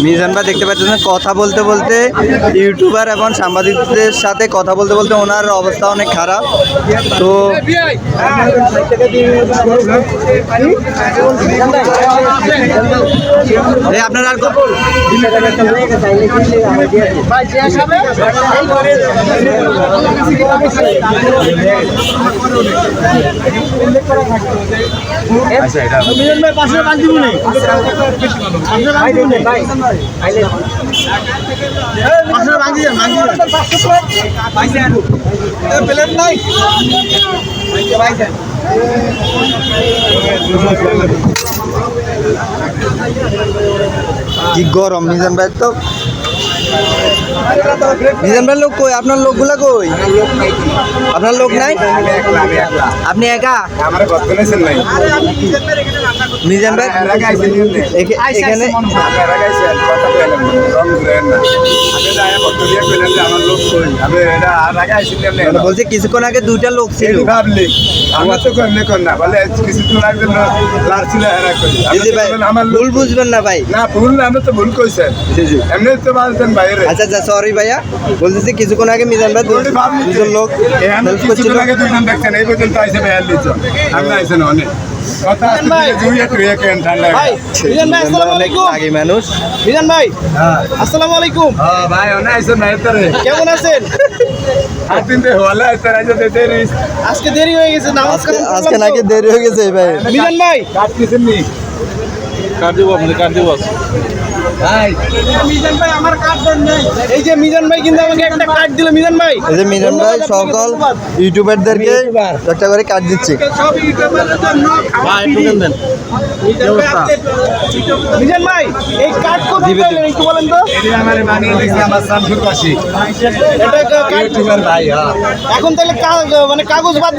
মিজান ভাই দেখতে পাচ্ছেন কথা বলতে বলতে ইউটিউবার এবং সাংবাদিকদের সাথে কথা বলতে বলতে ওনার অবস্থা অনেক খারাপ। তো আপনার আর কি গরম মিজান ভাই। তো মিজান ভাই লোক কই? আপনার লোকগুলা কই? আপনার লোক নাই? আপনি একা? মিজান ভাই এখানে বলছে কিছুক্ষণ আগে দুইটা লোক ছিল। ভুল বুঝবেন না ভাই। না ভুল না, আমরা তো ভুল কইছেন এমনি তো বলতেন বাইরে। আচ্ছা আচ্ছা সরি ভাইয়া, বলতেছি কিছুক্ষণ আগে মিজান ভাই দুজন লোক হেল্প করছিল। দুজন দেখছেন এই পর্যন্ত আইসে ভাই দিচ্ছ, আপনি আইসেন অনেক কথা মানুষ। মিজান ভাই আসসালামু আলাইকুম। ভাই অনেক আইসেন ভাই, কেমন আছেন? আজকে দেরি হয়ে গেছে, আজকে নাকি দেরি হয়ে গেছে ভাই। মিজান ভাই এই যে মিজান ভাই কিন্তু আমাকে একটা কার্ড দিল। মিজান ভাই, এই যে মিজান ভাই সকল ইউটিউবারদেরকে একটা করে কার্ড দিচ্ছে। মিজান ভাই এই কার্ড কোথায় পেলেন একটু বলেন তো? এখন তাহলে মানে কাগজ বাদ